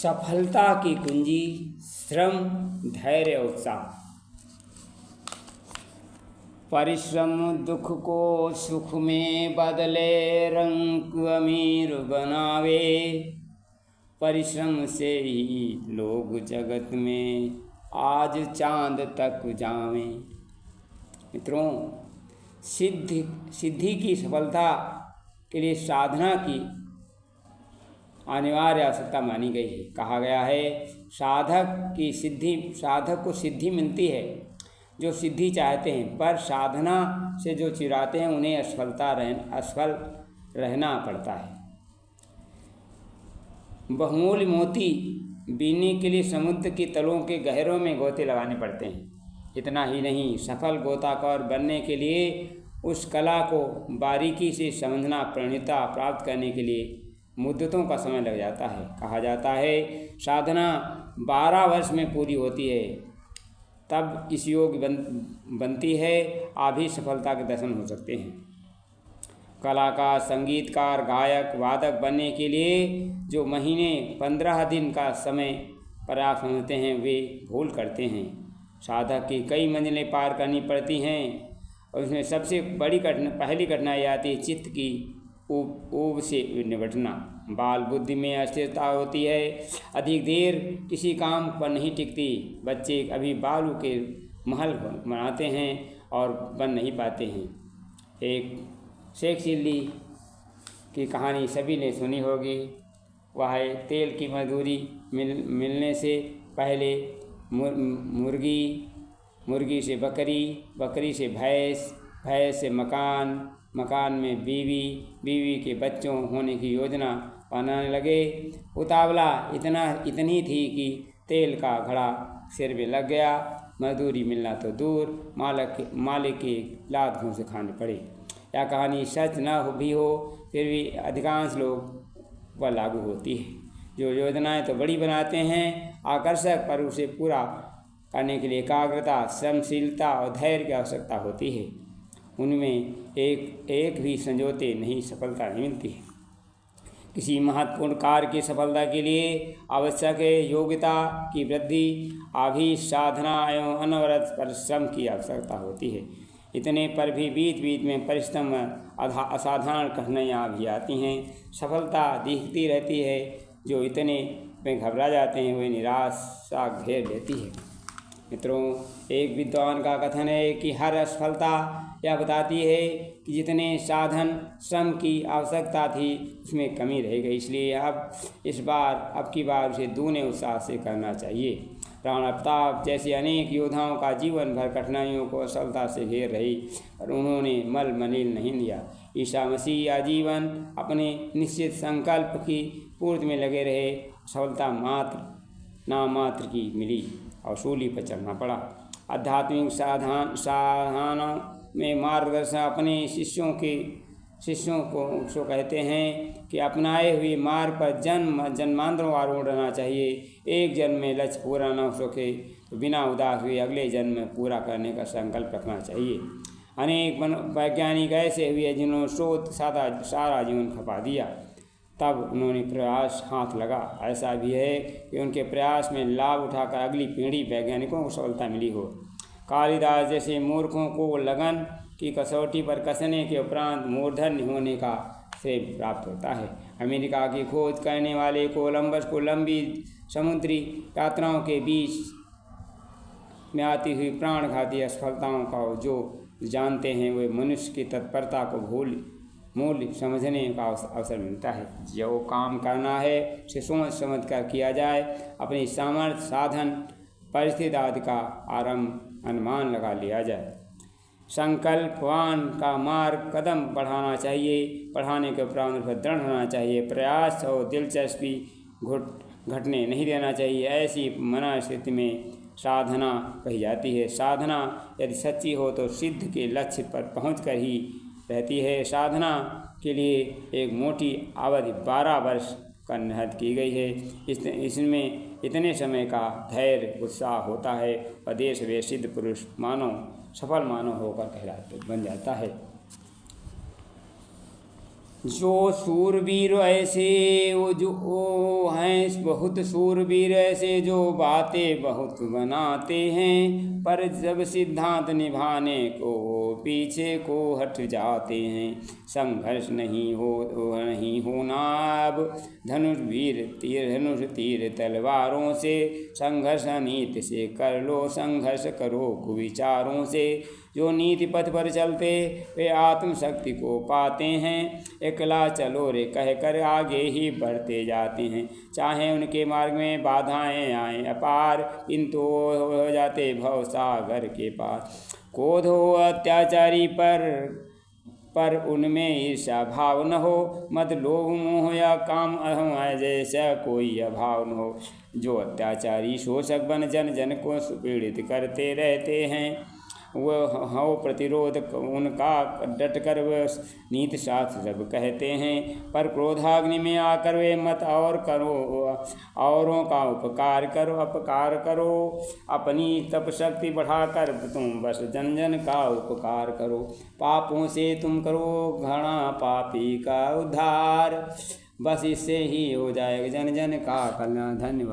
सफलता की कुंजी श्रम, धैर्य, उत्साह। परिश्रम दुख को सुख में बदले, रंग अमीर बनावे। परिश्रम से ही लोग जगत में आज चांद तक जावें। मित्रों, सिद्धि की सफलता के लिए साधना की अनिवार्य आवश्यकता मानी गई है। कहा गया है, साधक को सिद्धि मिलती है जो सिद्धि चाहते हैं, पर साधना से जो चिढ़ाते हैं उन्हें असफल रहना पड़ता है। बहुमूल्य मोती बीनने के लिए समुद्र की तलों के गहरों में गोते लगाने पड़ते हैं। इतना ही नहीं, सफल गोताखोर बनने के लिए उस कला को बारीकी से समझना, परिणति प्राप्त करने के लिए मुद्दतों का समय लग जाता है। कहा जाता है, साधना 12 वर्ष में पूरी होती है, तब इस योग बनती है, अभी सफलता के दर्शन हो सकते हैं। कलाकार, संगीतकार, गायक, वादक बनने के लिए जो महीने 15 दिन का समय पर्याप्त समझते हैं, वे भूल करते हैं। साधक की कई मंजिलें पार करनी पड़ती हैं और उसमें सबसे बड़ी पहली कठिनाई आती है चित्त की ऊब से निपटना। बाल बुद्धि में अस्थिरता होती है, अधिक देर किसी काम पर नहीं टिकती। बच्चे अभी बालू के महल बनाते हैं और बन नहीं पाते हैं। एक शेख चिल्ली की कहानी सभी ने सुनी होगी। वह है, तेल की मजदूरी मिलने से पहले मुर्गी से बकरी, बकरी से भैंस, भैंस से मकान में बीवी के बच्चों होने की योजना बनाने लगे। उतावला इतनी थी कि तेल का घड़ा सिर में लग गया। मजदूरी मिलना तो दूर, मालिक की लात घूं से खाने पड़े। यह कहानी सच न भी हो, फिर भी अधिकांश लोग वह लागू होती है। जो योजनाएं तो बड़ी बनाते हैं, आकर्षक, पर उसे पूरा करने के लिए एकाग्रता, श्रमशीलता और धैर्य की आवश्यकता होती है। उनमें एक भी संजोते नहीं, सफलता नहीं मिलती है। किसी महत्वपूर्ण कार्य की सफलता के लिए आवश्यक है योग्यता की वृद्धि, अभी साधना एवं अनवरत परिश्रम की आवश्यकता होती है। इतने पर भी बीच में परिश्रम असाधारण कठिनाइयाँ भी आती हैं। सफलता दिखती रहती है, जो इतने में घबरा जाते हैं वे निराशा घेर लेती है। मित्रों, एक विद्वान का कथन है कि हर असफलता यह बताती है कि जितने साधन श्रम की आवश्यकता थी उसमें कमी रह गई, इसलिए अब की बार उसे दूने उत्साह से करना चाहिए। राणा प्रताप जैसे अनेक योद्धाओं का जीवन भर कठिनाइयों को असफलता से घेर रही, पर उन्होंने मलिन नहीं लिया। ईसा मसीह आजीवन अपने निश्चित संकल्प की पूर्ति में लगे रहे। सफलता नाम मात्र की मिली और सूली पर चलना पड़ा। आध्यात्मिक साधनों में मार्गदर्शन अपने शिष्यों को कहते हैं कि अपनाए हुए मार्ग पर जन्मांतरों आरूढ़ रहना चाहिए। एक जन्म में लक्ष्य पूरा न हो सके तो बिना उदास हुए अगले जन्म में पूरा करने का संकल्प रखना चाहिए। अनेक वैज्ञानिक ऐसे हुए जिन्होंने शोध सारा जीवन खपा दिया, तब उन्होंने प्रयास हाथ लगा। ऐसा भी है कि उनके प्रयास में लाभ उठाकर अगली पीढ़ी वैज्ञानिकों को सफलता मिली हो। कालिदास जैसे मूर्खों को लगन की कसौटी पर कसने के उपरांत मूर्धन्य होने का श्रेय प्राप्त होता है। अमेरिका की खोज करने वाले कोलंबस को लंबी समुद्री यात्राओं के बीच में आती हुई प्राणघाती असफलताओं का जो जानते हैं, वे मनुष्य की तत्परता को मूल्य समझने का अवसर मिलता है। जो काम करना है उसे सोच समझ कर किया जाए। अपनी सामर्थ्य, साधन, परिस्थिति आदि का आरंभ अनुमान लगा लिया जाए। संकल्पवान का मार्ग कदम बढ़ाना चाहिए, बढ़ाने के उपरांत पर दृढ़ होना चाहिए। प्रयास और दिलचस्पी घटने नहीं देना चाहिए। ऐसी मनस्थिति में साधना कही जाती है। साधना यदि सच्ची हो तो सिद्ध के लक्ष्य पर पहुंचकर ही रहती है। साधना के लिए एक मोटी अवधि 12 वर्ष का निर्धारित की गई है। इसमें इतने समय का धैर्य, उत्साह होता है और देश वे सिद्ध पुरुष सफल मानव होकर कहलाते बन जाता है। जो सूरवीर ऐसे वो जो वो हैं बहुत सूरवीर ऐसे जो बातें बहुत बनाते हैं, पर जब सिद्धांत निभाने को वो पीछे को हट जाते हैं। संघर्ष नहीं होना अब धनुष तीर तलवारों से, संघर्ष नीति से कर लो, संघर्ष करो कुविचारों से। जो नीति पथ पर चलते वे आत्मशक्ति को पाते हैं, एकला चलो रे कह कर आगे ही बढ़ते जाते हैं। चाहे उनके मार्ग में बाधाएं आएं अपार, किंतु हो जाते भव सागर के पार। क्रोध हो अत्याचारी पर उनमें ईर्षा भाव न हो, मद लोभ मोह या काम अहम जैसा कोई अभाव न हो। जो अत्याचारी शोषक बन जन जन को सुपीड़ित करते रहते हैं, वह हो प्रतिरोध उनका डट कर वह नीति शास्त्र सब कहते हैं। पर क्रोधाग्नि में आकर वे मत और करो, औरों का उपकार करो, अपनी तप शक्ति बढ़ाकर तुम बस जन जन का उपकार करो। पापों से तुम करो घना पापी का उद्धार, बस इससे ही हो जाएगा जन जन का कल्याण। धन्यवाद।